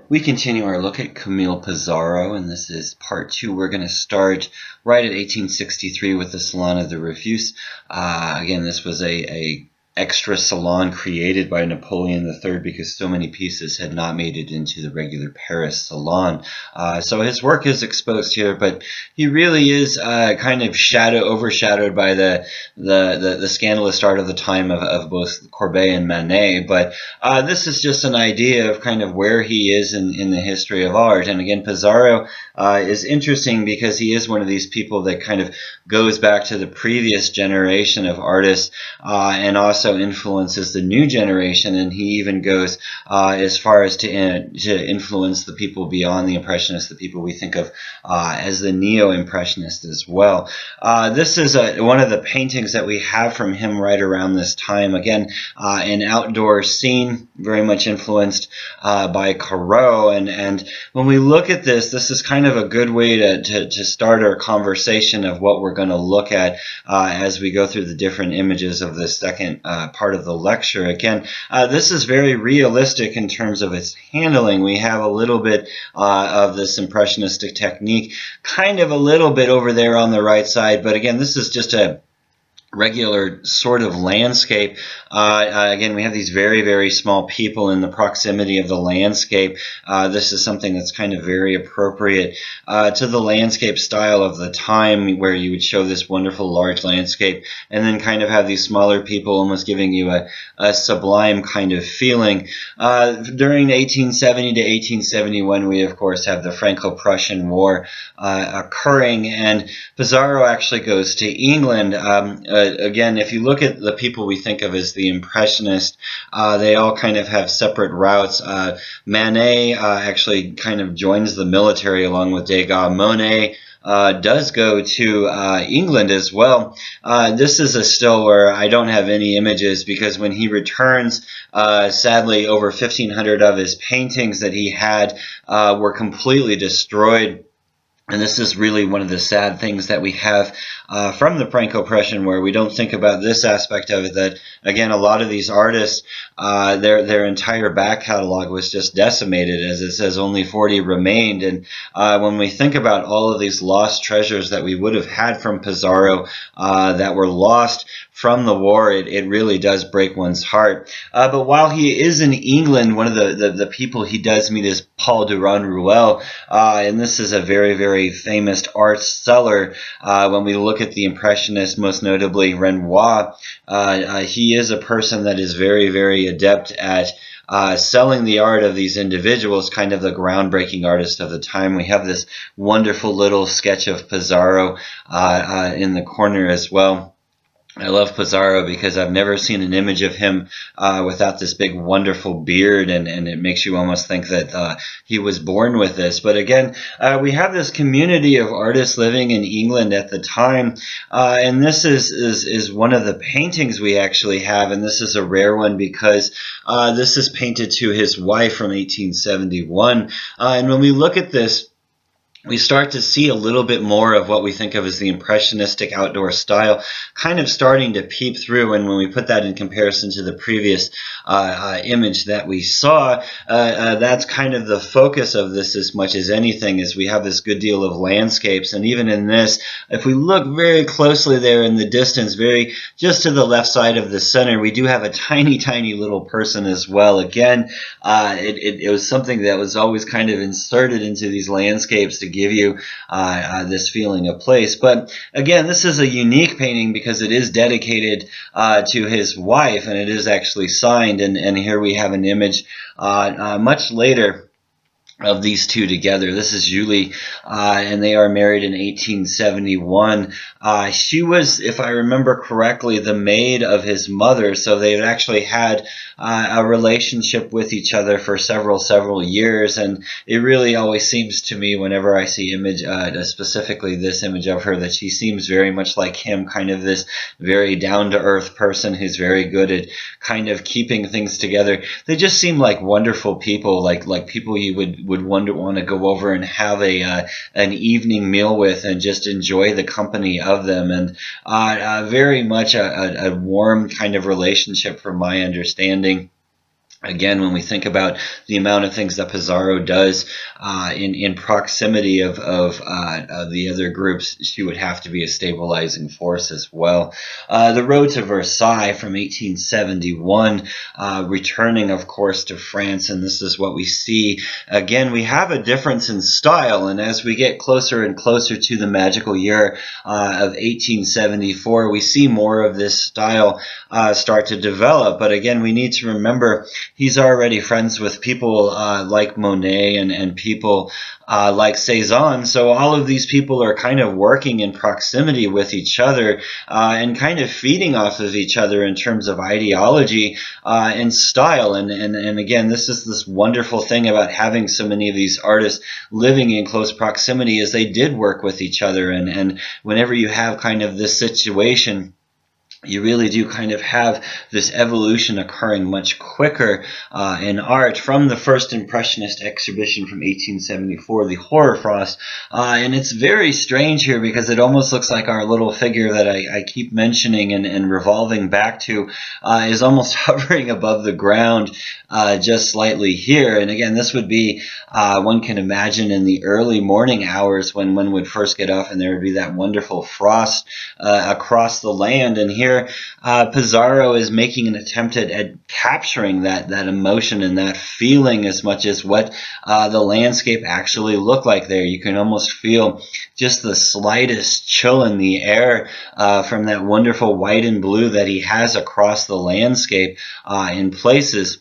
We continue our look at Camille Pissarro, and this is part two. We're going to start right at 1863 with the Salon of the Refuse. Again, this was a extra salon created by Napoleon III because so many pieces had not made it into the regular Paris salon. So his work is exposed here, but he really is kind of overshadowed by the scandalous art of the time of both Courbet and Manet. But this is just an idea of kind of where he is in the history of art. And again, Pissarro is interesting because he is one of these people that kind of goes back to the previous generation of artists and also influences the new generation, and he even goes as far as to influence the people beyond the Impressionists, the people we think of as the Neo-Impressionists as well. This is one of the paintings that we have from him right around this time. Again, an outdoor scene, very much influenced by Corot, and when we look at this, this is kind of a good way to start our conversation of what we're going to look at as we go through the different images of the second part of the lecture. Again, this is very realistic in terms of its handling. We have a little bit of this impressionistic technique, kind of a little bit over there on the right side, but again, this is just a regular sort of landscape. Again, we have these very, very small people in the proximity of the landscape. This is something that's kind of very appropriate to the landscape style of the time, where you would show this wonderful large landscape and then kind of have these smaller people almost giving you a sublime kind of feeling. During 1870 to 1871, we of course have the Franco-Prussian War occurring, and Pissarro actually goes to England. Again, if you look at the people we think of as the Impressionists, they all kind of have separate routes. Manet actually kind of joins the military along with Degas. Monet does go to England as well. This is a still where I don't have any images, because when he returns, sadly, over 1,500 of his paintings that he had were completely destroyed. And this is really one of the sad things that we have from the Franco-Prussian, where we don't think about this aspect of it, that, again, a lot of these artists, their entire back catalog was just decimated. As it says, only 40 remained. And when we think about all of these lost treasures that we would have had from Pissarro that were lost from the war, it really does break one's heart. But while he is in England, one of the people he does meet is Paul Durand-Ruel, and this is a very, very famous art seller. When we look at the Impressionists, most notably Renoir, he is a person that is very, very adept at selling the art of these individuals, kind of the groundbreaking artist of the time. We have this wonderful little sketch of Pissarro in the corner as well. I love Pissarro because I've never seen an image of him without this big, wonderful beard, and it makes you almost think that he was born with this. But again, we have this community of artists living in England at the time, and this is one of the paintings we actually have, and this is a rare one because this is painted to his wife from 1871. And when we look at this, we start to see a little bit more of what we think of as the impressionistic outdoor style kind of starting to peep through. And when we put that in comparison to the previous image that we saw, that's kind of the focus of this as much as anything, is we have this good deal of landscapes. And even in this, if we look very closely there in the distance, very just to the left side of the center, we do have a tiny, tiny little person as well. Again, it was something that was always kind of inserted into these landscapes to give you this feeling of place. But again, this is a unique painting because it is dedicated to his wife, and it is actually signed. And here we have an image much later of these two together. This is Julie, and they are married in 1871. She was, if I remember correctly, the maid of his mother, so they had actually had a relationship with each other for several years, and it really always seems to me whenever I see image, specifically this image of her, that she seems very much like him, kind of this very down-to-earth person who's very good at kind of keeping things together. They just seem like wonderful people, like people you would want to go over and have an evening meal with and just enjoy the company of them, and very much a warm kind of relationship from my understanding. Again, when we think about the amount of things that Pissarro does in proximity of the other groups, she would have to be a stabilizing force as well. The Road to Versailles from 1871, returning, of course, to France, and this is what we see. Again, we have a difference in style, and as we get closer and closer to the magical year of 1874, we see more of this style start to develop. But again, we need to remember he's already friends with people like Monet and people like Cezanne. So all of these people are kind of working in proximity with each other and kind of feeding off of each other in terms of ideology and style. And again, this is this wonderful thing about having so many of these artists living in close proximity, is they did work with each other. And whenever you have kind of this situation, you really do kind of have this evolution occurring much quicker in art from the first Impressionist exhibition from 1874, the Horror Frost. And it's very strange here because it almost looks like our little figure that I keep mentioning and revolving back to is almost hovering above the ground just slightly here. And again, this would be, one can imagine, in the early morning hours when one would first get up and there would be that wonderful frost across the land. And here Pissarro is making an attempt at capturing that emotion and that feeling as much as what the landscape actually looked like there. You can almost feel just the slightest chill in the air from that wonderful white and blue that he has across the landscape in places.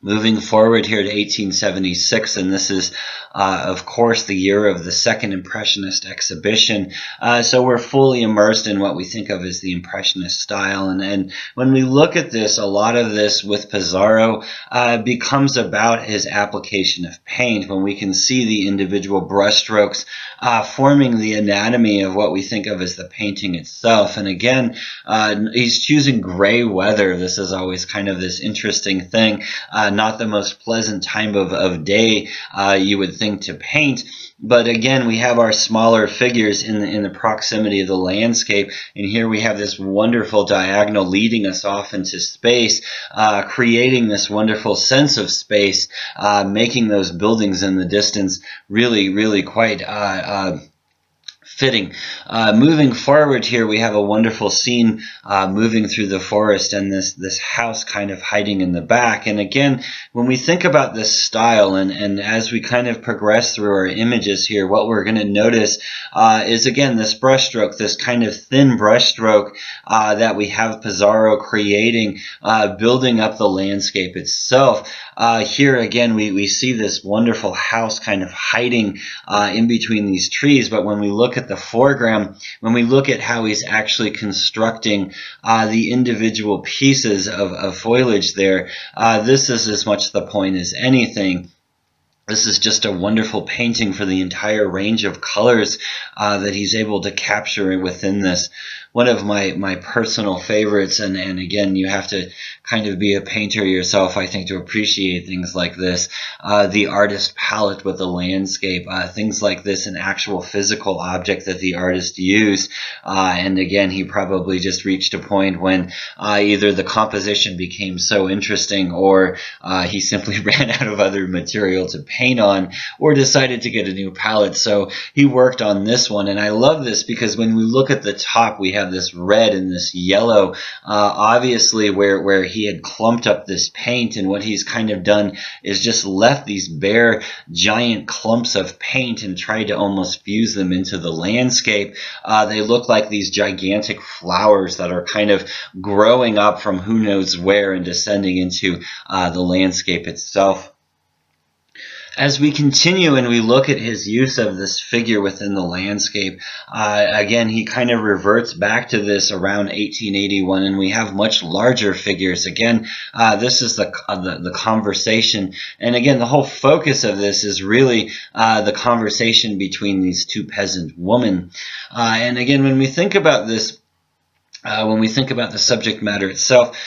Moving forward here to 1876, and this is, of course, the year of the second Impressionist exhibition. So we're fully immersed in what we think of as the Impressionist style. And when we look at this, a lot of this with Pissarro becomes about his application of paint, when we can see the individual brushstrokes forming the anatomy of what we think of as the painting itself. And again, he's choosing gray weather. This is always kind of this interesting thing. Not the most pleasant time of day you would think to paint. But again, we have our smaller figures in the proximity of the landscape. And here we have this wonderful diagonal leading us off into space, creating this wonderful sense of space, making those buildings in the distance really, really quite fitting. Moving forward here, we have a wonderful scene moving through the forest and this house kind of hiding in the back. And again, when we think about this style and as we kind of progress through our images here, what we're going to notice is, again, this brushstroke, this kind of thin brushstroke that we have Pissarro creating, building up the landscape itself. Here again, we see this wonderful house kind of hiding in between these trees, but when we look at the foreground, when we look at how he's actually constructing the individual pieces of foliage there, this is as much the point as anything. This is just a wonderful painting for the entire range of colors that he's able to capture within this. One of my personal favorites, and again, you have to kind of be a painter yourself, I think, to appreciate things like this. The artist palette with the landscape, things like this, an actual physical object that the artist used. And again, he probably just reached a point when either the composition became so interesting, or he simply ran out of other material to paint on, or decided to get a new palette. So he worked on this one, and I love this because when we look at the top, we have this red and this yellow, obviously where he had clumped up this paint, and what he's kind of done is just left these bare giant clumps of paint and tried to almost fuse them into the landscape. They look like these gigantic flowers that are kind of growing up from who knows where and descending into the landscape itself. As we continue and we look at his use of this figure within the landscape, again, he kind of reverts back to this around 1881, and we have much larger figures. Again, this is the conversation, and again, the whole focus of this is really the conversation between these two peasant women. And again, when we think about this When we think about the subject matter itself,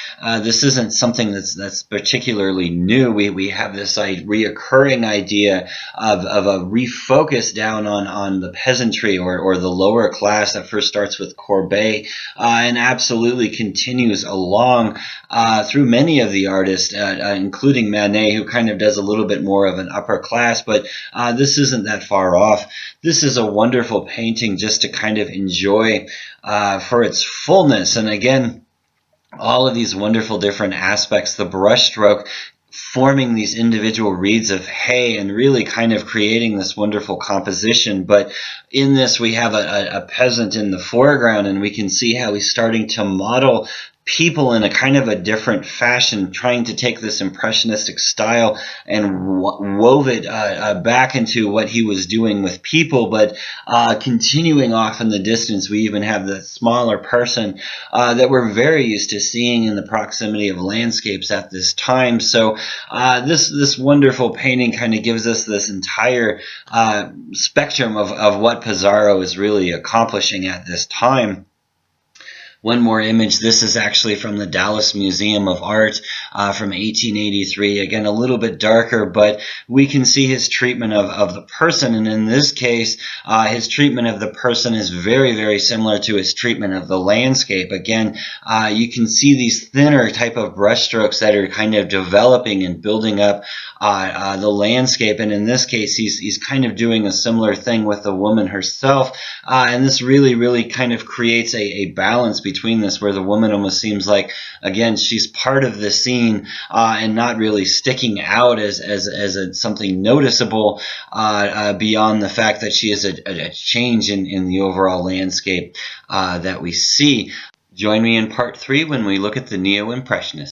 this isn't something that's particularly new. We have this reoccurring idea of a refocus down on the peasantry or the lower class that first starts with Courbet and absolutely continues along through many of the artists, including Manet, who kind of does a little bit more of an upper class, but this isn't that far off. This is a wonderful painting just to kind of enjoy for its fullness. And again, all of these wonderful different aspects, the brushstroke forming these individual reeds of hay and really kind of creating this wonderful composition. But in this, we have a peasant in the foreground, and we can see how he's starting to model people in a kind of a different fashion, trying to take this impressionistic style and wove it back into what he was doing with people, but continuing off in the distance. We even have the smaller person that we're very used to seeing in the proximity of landscapes at this time. So this wonderful painting kind of gives us this entire spectrum of what Pissarro is really accomplishing at this time. One more image. This is actually from the Dallas Museum of Art from 1883. Again, a little bit darker, but we can see his treatment of the person. And in this case, his treatment of the person is very, very similar to his treatment of the landscape. Again, you can see these thinner type of brushstrokes that are kind of developing and building up the landscape. And in this case, he's kind of doing a similar thing with the woman herself. And this really, really kind of creates a balance between this, where the woman almost seems like, again, she's part of the scene and not really sticking out as something noticeable beyond the fact that she is a change in the overall landscape that we see. Join me in part 3 when we look at the Neo-Impressionists.